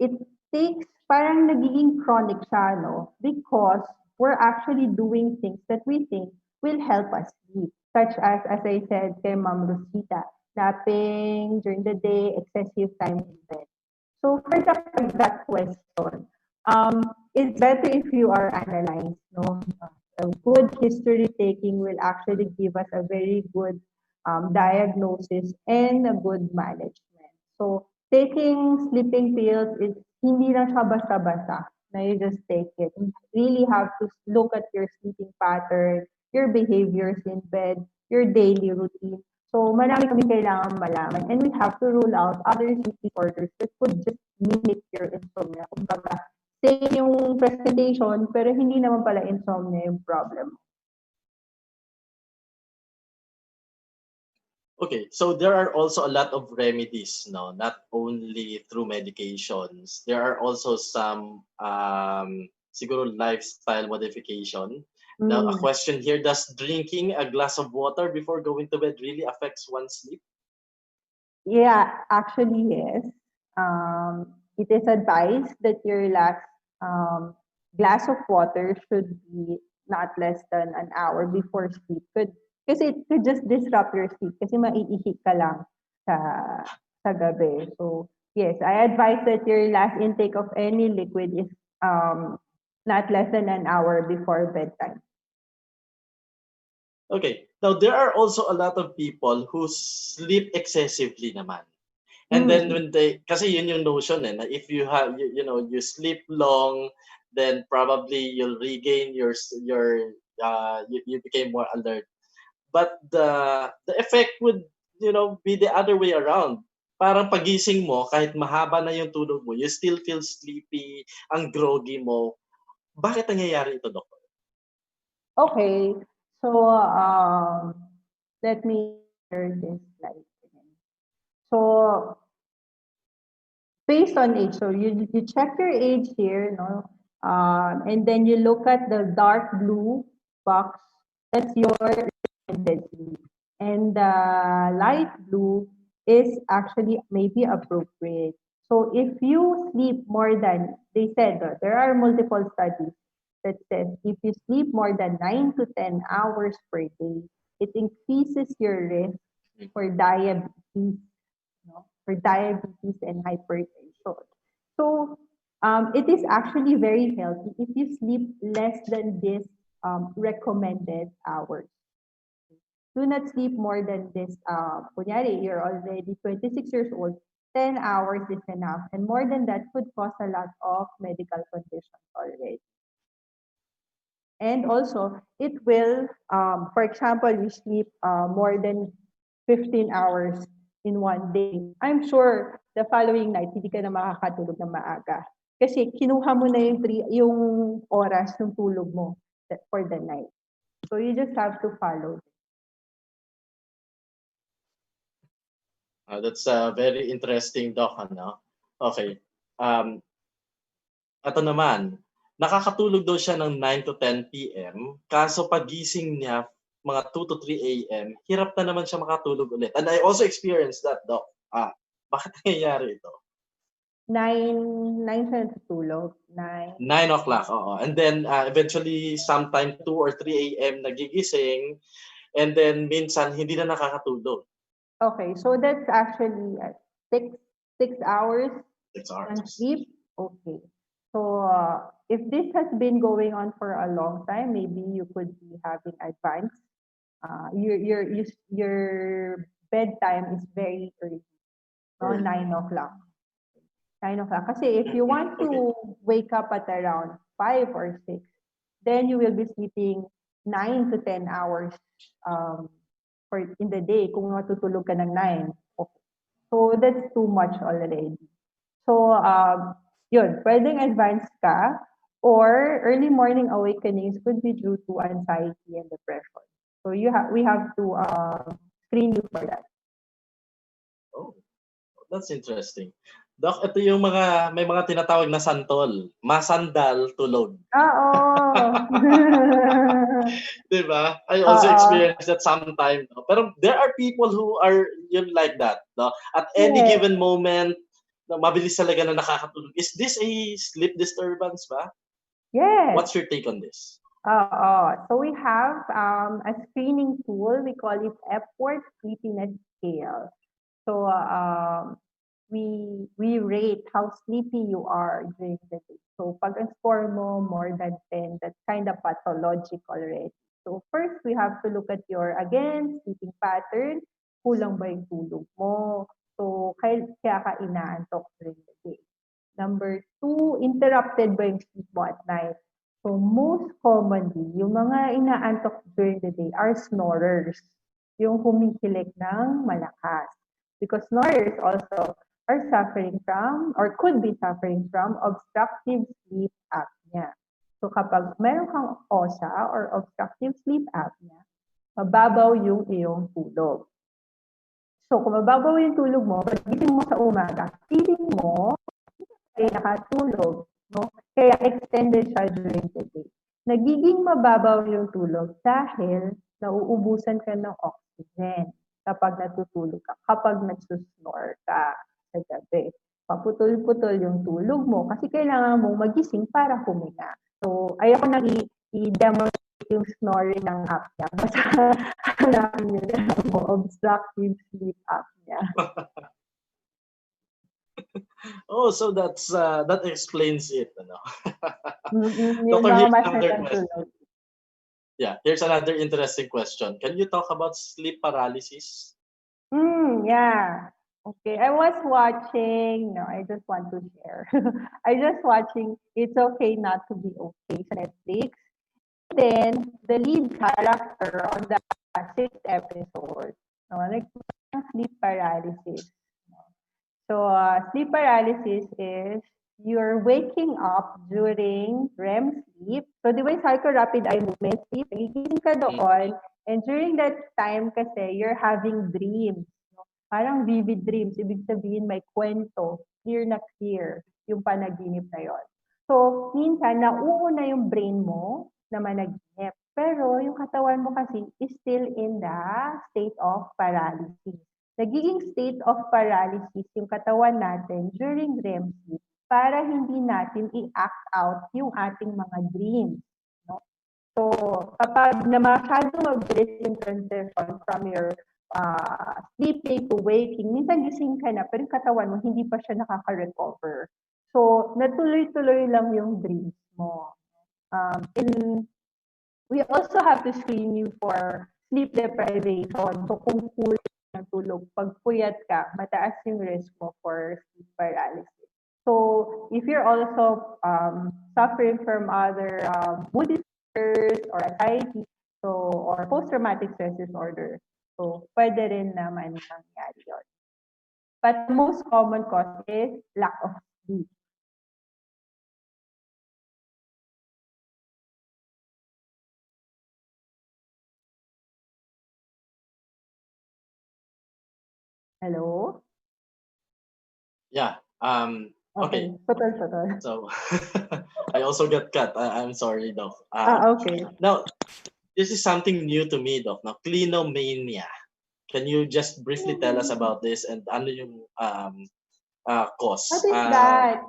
[SPEAKER 5] it takes, parang nagiging chronic siya, no? Because we're actually doing things that we think will help us sleep. Such as I said kay Ma'am Rosita, napping during the day, excessive time in bed. So for that question, it's better if you are analyzed, no? A good history taking will actually give us a very good diagnosis and a good management. So taking sleeping pills is hindi lang siya basta-basta na you just take it. You really have to look at your sleeping pattern, your behaviors in bed, your daily routine. So marami kami kailangan malaman, and we have to rule out other sleep disorders that could just mimic your insomnia. Kumbaga, same yung presentation, pero hindi naman pala insomnia yung problem.
[SPEAKER 2] Okay, so there are also a lot of remedies, no, not only through medications. There are also some siguro lifestyle modification. Now, a question here: does drinking a glass of water before going to bed really affects one's sleep?
[SPEAKER 5] Yeah, actually, yes. It is advised that your last glass of water should be not less than an hour before sleep. Kasi it could just disrupt your sleep kasi maiihi ka lang sa, sa gabi. So, yes, I advise that your last intake of any liquid is not less than an hour before bedtime.
[SPEAKER 2] Okay, now there are also a lot of people who sleep excessively naman. And then when they, kasi yun yung notion na if you have, you sleep long, then probably you'll regain you became more alert. But the effect would, be the other way around. Parang pagising mo, kahit mahaba na yung tulog mo, you still feel sleepy, ang groggy mo. Bakit nangyayari ito, Doc?
[SPEAKER 5] Okay, so let me share this slide again. So based on age, so you check your age here, no, and then you look at the dark blue box. That's your recommended sleep, and the light blue is actually maybe appropriate. So if you sleep more than, they said, there are multiple studies that says if you sleep more than 9 to 10 hours per day, it increases your risk for diabetes, for diabetes and hypertension. So it is actually very healthy if you sleep less than this recommended hours. Do not sleep more than this. Kunyari, you're already 26 years old, 10 hours is enough. And more than that could cause a lot of medical conditions already. And also, it will, for example, you sleep more than 15 hours in one day. I'm sure the following night, hindi ka na makakatulog na maaga. Kasi kinuha mo na yung oras ng tulog mo for the night. So you just have to follow.
[SPEAKER 2] That's very interesting, Doc. Ano? Okay. Ito naman, nakakatulog daw siya ng 9 to 10 p.m. Kaso pagising niya, mga 2 to 3 a.m., hirap na naman siya makatulog ulit. And I also experienced that, Doc. Bakit nangyayari ito?
[SPEAKER 5] 9 siya natutulog.
[SPEAKER 2] 9 o'clock, oo. And then eventually, sometime 2 or 3 a.m. nagigising. And then minsan, hindi na nakakatulog.
[SPEAKER 5] Okay, so that's actually 6 hours
[SPEAKER 2] 6 hours.
[SPEAKER 5] on sleep. Okay. So if this has been going on for a long time, maybe you could be having advanced. Your bedtime is very early, no? 9 o'clock. 9 o'clock. Kasi if you want to wake up at around 5 or 6, then you will be sleeping 9 to 10 hours for in the day kung matutulog ka ng 9. Okay. So that's too much already. So yun, pwedeng advanced ka, or early morning awakenings could be due to anxiety and depression. So we have to screen you for that.
[SPEAKER 2] Oh, that's interesting. Doc, ito yung may mga tinatawag na santol. Masandal, tulog.
[SPEAKER 5] Oo.
[SPEAKER 2] 'Di ba? I also
[SPEAKER 5] Oo.
[SPEAKER 2] experienced that sometime. No? Pero there are people who are yun like that. No? At any
[SPEAKER 5] Yes.
[SPEAKER 2] given moment, na mabilis talaga na nakakatulog. Is this a sleep disturbance ba?
[SPEAKER 5] Yes.
[SPEAKER 2] What's your take on this?
[SPEAKER 5] So we have a screening tool. We call it Epworth Sleepiness Scale. So we rate how sleepy you are during the day. So pag ang score mo more than 10, that's kind of pathological already. So first, we have to look at your, again, sleeping pattern. Kulang ba yung tulog mo? So kaya ka inaantok during the day. Number 2, interrupted ba yung sleep mo at night? So most commonly, yung mga inaantok during the day are snorers. Yung humihilik ng malakas. Because snorers also are suffering from or could be suffering from obstructive sleep apnea. So kapag meron kang OSA or obstructive sleep apnea, mababaw yung iyong tulog. So kung mababaw yung tulog mo, pagising mo sa umaga, feeling mo ay nakatulog, no? Kaya extended siya during the day. Nagiging mababaw yung tulog dahil nauubusan ka ng oxygen kapag natutulog ka, kapag nagsusnore ka sa gabi. Paputol-putol yung tulog mo kasi kailangan mong magising para huminga. So, ayoko nang i-demonstrate yung snoring ng apnea. Basta hanapin nyo na mo, obstructive sleep apnea.
[SPEAKER 2] Oh, so that explains it. Ano?
[SPEAKER 5] Yung
[SPEAKER 2] Doctor,
[SPEAKER 5] mga
[SPEAKER 2] here's
[SPEAKER 5] mas
[SPEAKER 2] another
[SPEAKER 5] natutulog.
[SPEAKER 2] question. Yeah, here's another interesting question. Can you talk about sleep paralysis?
[SPEAKER 5] Yeah. Okay. I was watching, no, I just want to share. I just watching It's Okay Not to Be Okay sa Netflix. Then, the lead character on the 6th episode, no, like sleep paralysis. So, sleep paralysis is you're waking up during REM sleep. So, di ba yung rapid eye movement sleep? Nagigising ka doon. And during that time kasi, you're having dreams. No? Parang vivid dreams. Ibig sabihin may kwento. Clear na clear yung panaginip na yon. So, minsan, nauuna yung brain mo na managinip. Pero yung katawan mo kasi is still in the state of paralysis. Nagiging state of paralysis yung katawan natin during REM sleep para hindi natin i-act out yung ating mga dreams. No? So, kapag na masyado mabilis yung transition from your sleeping to waking, minsan gising ka na, pero yung katawan mo hindi pa siya nakaka-recover. So, natuloy-tuloy lang yung dreams mo. We also have to screen you for sleep deprivation. So, kung kulang ng tulog, pag puyat ka, mataas yung risk mo for sleep paralysis. So, if you're also suffering from other mood disorders or anxiety, or post-traumatic stress disorder, so pwede rin naman mangyari yun. But the most common cause is lack of sleep. Hello?
[SPEAKER 2] Yeah. Okay.
[SPEAKER 5] Putol-putol.
[SPEAKER 2] So I also got cut. I'm sorry, Doc.
[SPEAKER 5] Okay.
[SPEAKER 2] Now, this is something new to me, Doc. Now, clinomania. Can you just briefly tell us about this and ano yung cause?
[SPEAKER 5] What is that?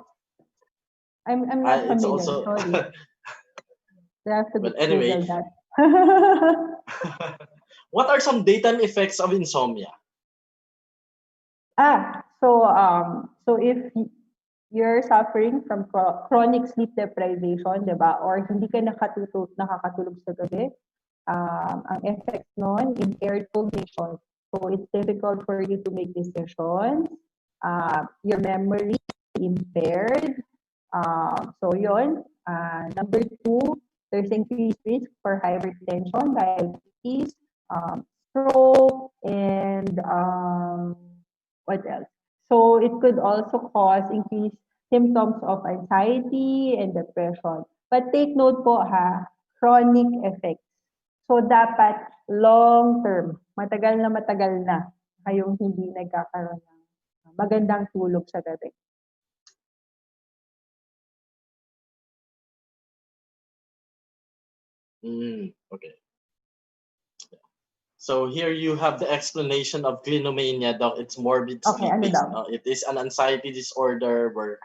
[SPEAKER 5] I'm not
[SPEAKER 2] It's
[SPEAKER 5] familiar.
[SPEAKER 2] also
[SPEAKER 5] Sorry. I have to
[SPEAKER 2] but anyway,
[SPEAKER 5] Google that.
[SPEAKER 2] what are some daytime effects of insomnia?
[SPEAKER 5] So if you're suffering from chronic sleep deprivation, diba? Or hindi ka nakakatulog sa gabi, ang effects nun, impaired cognition. So it's difficult for you to make decisions. Your memory impaired. So yun. Number 2, there's increased risk for hypertension, diabetes, stroke, and what else? So it could also cause increased symptoms of anxiety and depression. But take note po chronic effects. So dapat long term, matagal na kayong hindi nagkakaroon ng magandang tulog sa gabi.
[SPEAKER 2] Okay. So here you have the explanation of clinomania, Doc. It's morbid
[SPEAKER 5] Okay,
[SPEAKER 2] sleep
[SPEAKER 5] ano
[SPEAKER 2] based.
[SPEAKER 5] daw?
[SPEAKER 2] It is an anxiety disorder where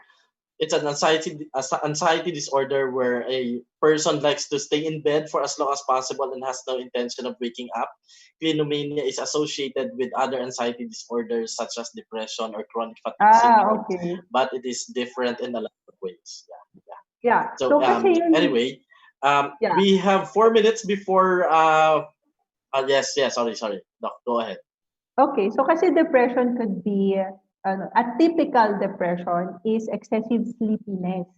[SPEAKER 2] it's an anxiety disorder where a person likes to stay in bed for as long as possible and has no intention of waking up. Clinomania is associated with other anxiety disorders such as depression or chronic fatigue syndrome,
[SPEAKER 5] Okay.
[SPEAKER 2] but it is different in a lot of ways. Yeah.
[SPEAKER 5] Yeah.
[SPEAKER 2] So
[SPEAKER 5] So kasi yun,
[SPEAKER 2] anyway,
[SPEAKER 5] yeah.
[SPEAKER 2] we have 4 minutes before. Yes. Sorry. Doc, go ahead.
[SPEAKER 5] Okay, so kasi depression could be, a typical depression is excessive sleepiness.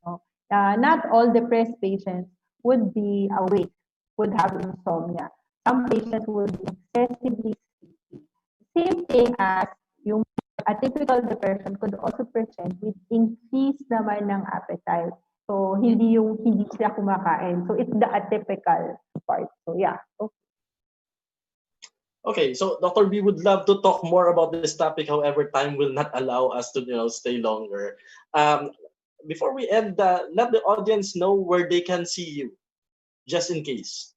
[SPEAKER 5] No? Not all depressed patients would be awake, would have insomnia. Some patients would be excessively sleepy. Same thing as yung a typical depression could also present with increase naman ng appetite. So, hindi yung hindi sila kumakain. So, it's the atypical part. So, yeah. Okay.
[SPEAKER 2] Okay, so Doctor, we would love to talk more about this topic. However, time will not allow us to stay longer. Um, Before we end, let the audience know where they can see you, just in case.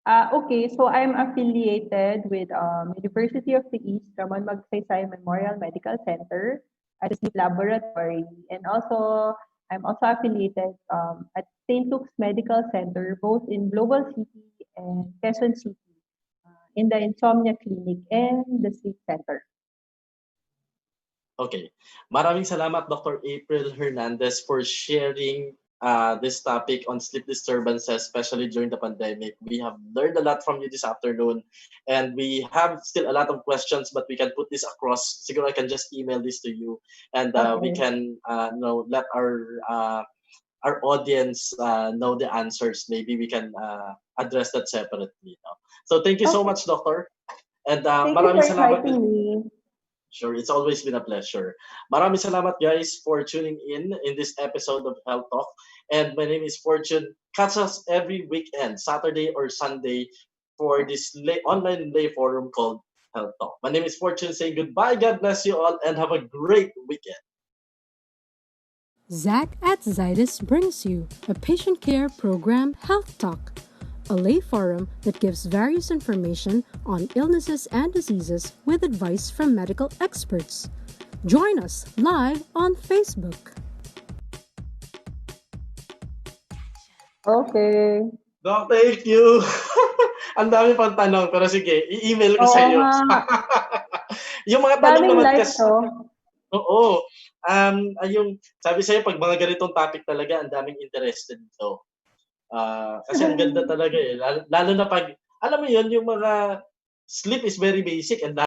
[SPEAKER 5] Okay, so I'm affiliated with University of the East Ramon Magsaysay Memorial Medical Center at the Sleep Laboratory, and also I'm also affiliated at St. Luke's Medical Center, both in Global City and Quezon City, in the Insomnia Clinic and the Sleep Center.
[SPEAKER 2] Okay. Maraming salamat, Dr. April Hernandez, for sharing this topic on sleep disturbances, especially during the pandemic. We have learned a lot from you this afternoon, and we have still a lot of questions, but we can put this across. Siguro I can just email this to you, and we
[SPEAKER 5] Okay.
[SPEAKER 2] can let our audience know the answers. Maybe we can address that separately. No? So thank you so
[SPEAKER 5] Okay.
[SPEAKER 2] much, Doctor. And
[SPEAKER 5] Thank you
[SPEAKER 2] maraming
[SPEAKER 5] for
[SPEAKER 2] salamat.
[SPEAKER 5] inviting me.
[SPEAKER 2] Sure, it's always been a pleasure. Maraming salamat guys for tuning in this episode of Health Talk. And my name is Fortune. Catch us every weekend, Saturday or Sunday, for this online lay forum called Health Talk. My name is Fortune saying goodbye. God bless you all and have a great weekend.
[SPEAKER 1] Zach at Zydus brings you a patient care program, Health Talk, a lay forum that gives various information on illnesses and diseases with advice from medical experts. Join us live on Facebook.
[SPEAKER 5] Okay.
[SPEAKER 2] Doc, thank you. Ang dami pang tanong, pero sige, i-email ko sa
[SPEAKER 5] Oo
[SPEAKER 2] iyo.
[SPEAKER 5] nga.
[SPEAKER 2] Yung mga tanong
[SPEAKER 5] Daming
[SPEAKER 2] naman
[SPEAKER 5] live
[SPEAKER 2] kasi,
[SPEAKER 5] to.
[SPEAKER 2] oo. Yung sabi sa'yo, pag mga ganitong topic talaga, ang daming interested dito. Kasi ang ganda talaga eh. Lalo na pag, alam mo yun, yung mga sleep is very basic and